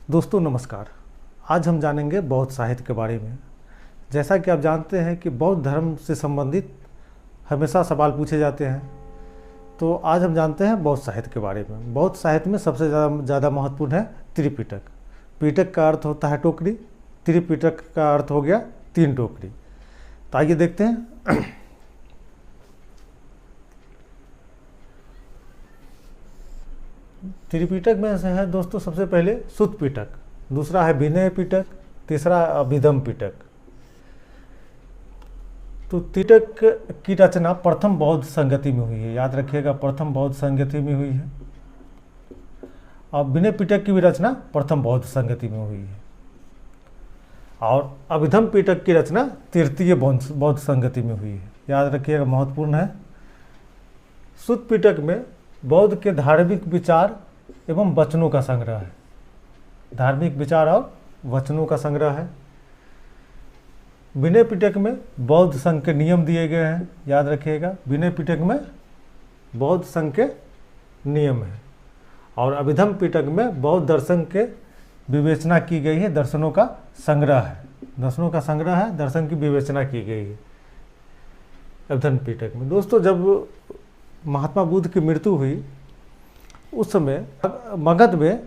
दोस्तों नमस्कार। आज हम जानेंगे बौद्ध साहित्य के बारे में। जैसा कि आप जानते हैं कि बौद्ध धर्म से संबंधित हमेशा सवाल पूछे जाते हैं, तो आज हम जानते हैं बौद्ध साहित्य के बारे में। बौद्ध साहित्य में सबसे ज़्यादा महत्वपूर्ण है त्रिपिटक। पिटक का अर्थ होता है टोकरी, त्रिपिटक का अर्थ हो गया 3 टोकरी। तो आइए देखते हैं। त्रिपिटक में से है दोस्तों सबसे पहले सुत्त पिटक, दूसरा है विनय पिटक, तीसरा अभिधम पिटक। तो त्रिपिटक की रचना प्रथम बौद्ध संगति में हुई है, याद रखिएगा, प्रथम बौद्ध संगति में हुई है। और विनय पिटक की भी रचना प्रथम बौद्ध संगति में हुई है। और अभिधम पिटक की रचना तृतीय बौद्ध संगति में हुई है, याद रखिएगा, महत्वपूर्ण है। सुत्त पिटक में बौद्ध के धार्मिक विचार एवं वचनों का संग्रह है। धार्मिक विचार और वचनों का संग्रह है। विनय पिटक में बौद्ध संघ के नियम दिए गए हैं, याद रखिएगा, विनय पिटक में बौद्ध संघ के नियम है। और अभिधम पिटक में बौद्ध दर्शन के विवेचना की गई है, दर्शनों का संग्रह है। दर्शनों का संग्रह है, दर्शन की विवेचना की गई है अभिधम पिटक में। दोस्तों जब महात्मा बुद्ध की मृत्यु हुई उस समय मगध में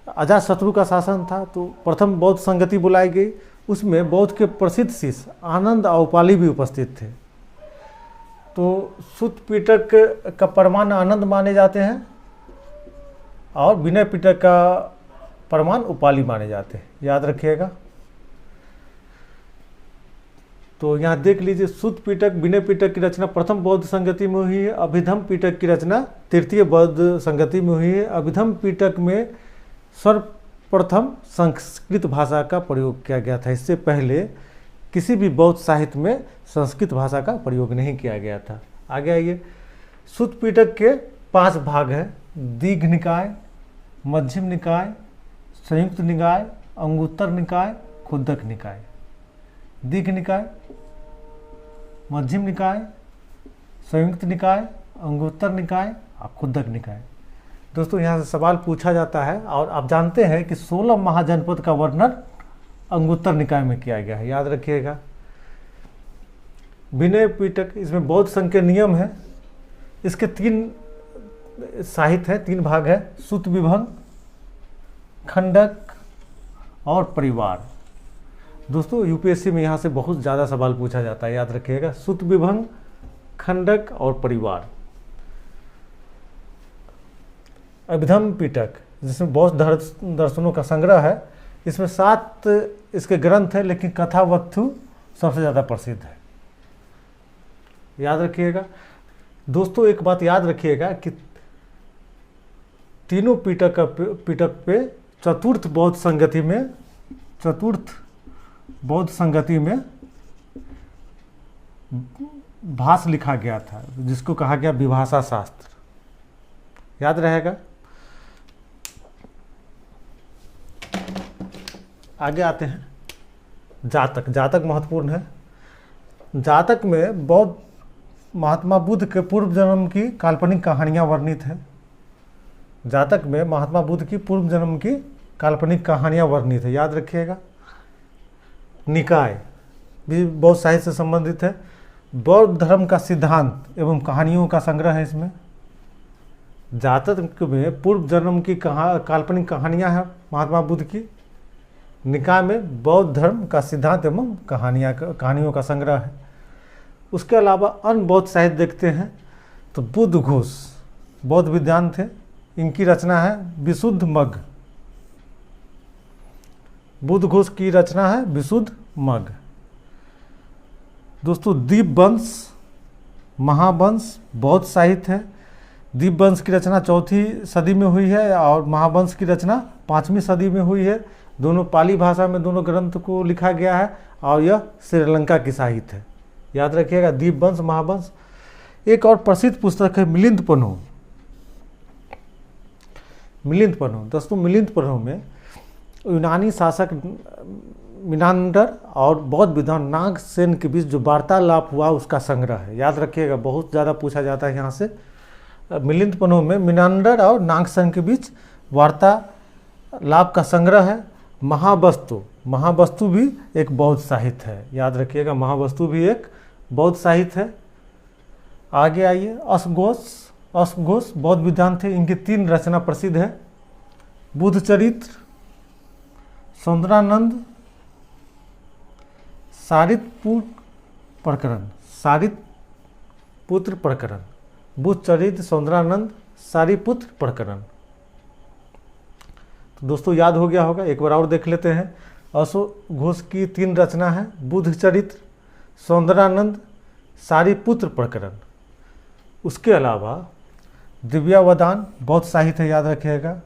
अजातशत्रु का शासन था, तो प्रथम बौद्ध संगति बुलाई गई। उसमें बौद्ध के प्रसिद्ध शिष्य आनंद और उपाली भी उपस्थित थे। तो सुत्त पिटक का प्रमाण आनंद माने जाते हैं और विनय पिटक का प्रमाण उपाली माने जाते हैं, याद रखिएगा। तो यहाँ देख लीजिए, सुत्त पिटक विनय पिटक की रचना प्रथम बौद्ध संगति में हुई है। अभिधम पिटक की रचना तृतीय बौद्ध संगति में हुई है। अभिधम पिटक में सर्वप्रथम संस्कृत भाषा का प्रयोग किया गया था। इससे पहले किसी भी बौद्ध साहित्य में संस्कृत भाषा का प्रयोग नहीं किया गया था। आगे आइए, सुत्त पिटक के 5 भाग हैं: दीघ निकाय, मध्यम निकाय, संयुक्त निकाय, अंगुत्तर निकाय, खुद्दक निकाय। दीघ निकाय, मध्यम निकाय, संयुक्त निकाय, अंगुत्तर निकाय और खुद्दक निकाय। दोस्तों यहाँ से सवाल पूछा जाता है, और आप जानते हैं कि 16 महाजनपद का वर्णन अंगुत्तर निकाय में किया गया है, याद रखिएगा। विनय पिटक, इसमें बौद्ध संघ के नियम है। इसके 3 साहित्य है, 3 भाग है: सुत्त विभंग, खंडक और परिवार। दोस्तों यूपीएससी में यहाँ से बहुत ज़्यादा सवाल पूछा जाता है, याद रखिएगा, सुत्त विभंग, खंडक और परिवार। अभिधम पिटक, जिसमें बौद्ध दर्शनों का संग्रह है। इसमें 7 इसके ग्रंथ हैं, लेकिन कथावस्तु सबसे ज़्यादा प्रसिद्ध है, याद रखिएगा। दोस्तों एक बात याद रखिएगा कि तीनों पिटक पे चतुर्थ बौद्ध संगति में भाष्य लिखा गया था, जिसको कहा गया विभाषा शास्त्र, याद रहेगा। आगे आते हैं, जातक। जातक महत्वपूर्ण है। जातक में बौद्ध महात्मा बुद्ध के पूर्व जन्म की काल्पनिक कहानियां वर्णित हैं। जातक में महात्मा बुद्ध की पूर्व जन्म की काल्पनिक कहानियां वर्णित है, याद रखिएगा। निकाय भी बौद्ध साहित्य से संबंधित है। बौद्ध धर्म का सिद्धांत एवं कहानियों का संग्रह है इसमें। जातक में पूर्व जन्म की काल्पनिक कहानियां हैं महात्मा बुद्ध की। निकाय में बौद्ध धर्म का सिद्धांत एवं कहानियों का संग्रह है। उसके अलावा अन्य बौद्ध साहित्य देखते हैं तो बुद्ध घोष बौद्ध विद्वान थे, इनकी रचना है विशुद्ध मग्ग। बुद्ध घोष की रचना है विशुद्ध मग्ग। दोस्तों दीपवंश, महावंश बौद्ध साहित्य है। दीपवंश की रचना 4वीं सदी में हुई है और महावंश की रचना 5वीं सदी में हुई है। दोनों पाली भाषा में दोनों ग्रंथ को लिखा गया है और यह श्रीलंका की साहित्य है, याद रखिएगा, दीपवंश, महावंश। एक और प्रसिद्ध पुस्तक है मिलिंद-पन्हो। मिलिंद-पन्हो, दोस्तों मिलिंद-पन्हो में यूनानी शासक मिनांडर और बौद्ध विद्वान नागसेन के बीच जो वार्तालाप हुआ उसका संग्रह है, याद रखिएगा, बहुत ज़्यादा पूछा जाता है यहाँ से। मिलिंद-पन्हो में मिनांडर और नागसेन के बीच वार्ता लाभ का संग्रह है। महावस्तु, महावस्तु भी एक बौद्ध साहित्य है, याद रखिएगा, महावस्तु भी एक बौद्ध साहित्य है। आगे आइए, असघोष, असघोष बौद्ध विद्वान थे, इनकी 3 रचना प्रसिद्ध है, बुद्ध चरित्र, सौंदरानंद, सारिपुत्र प्रकरण, सारिपुत्र प्रकरण, बुद्ध चरित्र, सौंदरानंद, सारिपुत्र प्रकरण। तो दोस्तों याद हो गया होगा, एक बार और देख लेते हैं। असघोष की 3 रचना है, बुद्ध चरित्र, सौंदरानंद, सारिपुत्र प्रकरण। उसके अलावा दिव्यावदान बौद्ध साहित्य है, याद रखिएगा,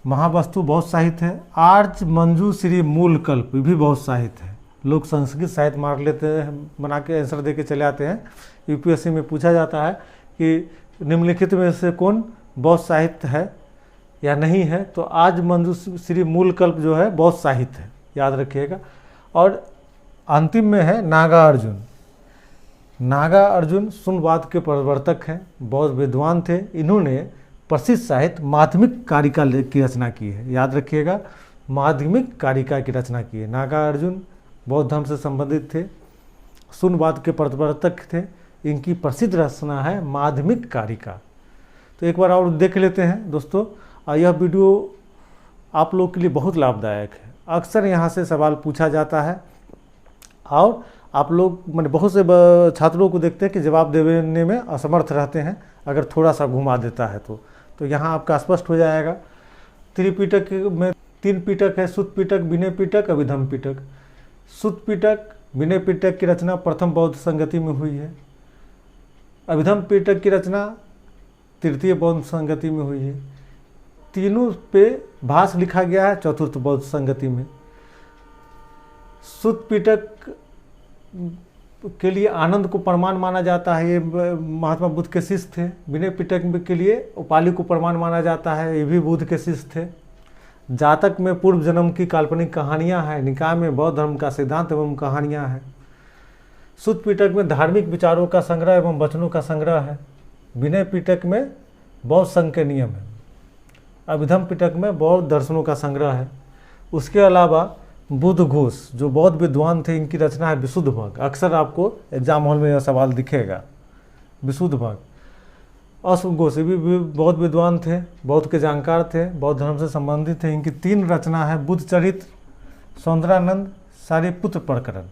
महावस्तु बौद्ध साहित्य है, आर्य मंजू श्री मूलकल्प भी बौद्ध साहित्य है। लोग संस्कृत साहित्य मार लेते हैं, बना के आंसर दे के चले आते हैं। यूपीएससी में पूछा जाता है कि निम्नलिखित में से कौन बौद्ध साहित्य है या नहीं है, तो आज मंजू श्री मूलकल्प जो है बौद्ध साहित्य है, याद रखिएगा। और अंतिम में है नागार्जुन। नागार्जुन शून्यवाद के प्रवर्तक हैं, बौद्ध विद्वान थे, इन्होंने प्रसिद्ध साहित्य माध्यमिक कारिका की रचना की है, याद रखिएगा, माध्यमिक कारिका की रचना की है। नागार्जुन बौद्ध धर्म से संबंधित थे, शून्यवाद के प्रवर्तक थे, इनकी प्रसिद्ध रचना है माध्यमिक कारिका। तो एक बार और देख लेते हैं दोस्तों, यह वीडियो आप लोग के लिए बहुत लाभदायक है। अक्सर यहाँ से सवाल पूछा जाता है और आप लोग मैंने बहुत से छात्रों को देखते हैं कि जवाब देने में असमर्थ रहते हैं, अगर थोड़ा सा घुमा देता है तो यहाँ आपका स्पष्ट हो जाएगा। त्रिपिटक में 3 पिटक है, सुत्त पिटक, विनय पिटक, अभिधम्म पिटक। सुत्त पिटक, विनय पिटक की रचना प्रथम बौद्ध संगति में हुई है। अभिधम्म पिटक की रचना तृतीय बौद्ध संगति में हुई है। तीनों पे भाष्य लिखा गया है चतुर्थ बौद्ध संगति में। सुत्त पिटक के लिए आनंद को प्रमाण माना जाता है, ये महात्मा बुद्ध के शिष्य थे। विनय पिटक के लिए उपालि को प्रमाण माना जाता है, ये भी बुद्ध के शिष्य थे। जातक में पूर्व जन्म की काल्पनिक कहानियां हैं। निकाय में बौद्ध धर्म का सिद्धांत एवं कहानियां हैं। सुत्त पिटक में धार्मिक विचारों का संग्रह एवं वचनों का संग्रह है। विनय पिटक में बौद्ध संघ के नियम है। अभिधम्म पिटक में बौद्ध दर्शनों का संग्रह है। उसके अलावा बुद्ध घोष जो बौद्ध विद्वान थे, इनकी रचना है विशुद्ध भाग। अक्सर आपको एग्जाम हॉल में यह सवाल दिखेगा, विशुद्ध भाग। असघोष भी बौद्ध विद्वान थे, बौद्ध के जानकार थे, बौद्ध धर्म से संबंधित थे। इनकी 3 रचना है, बुद्ध चरित्र, सौंदरानंद, सारिपुत्र प्रकरण।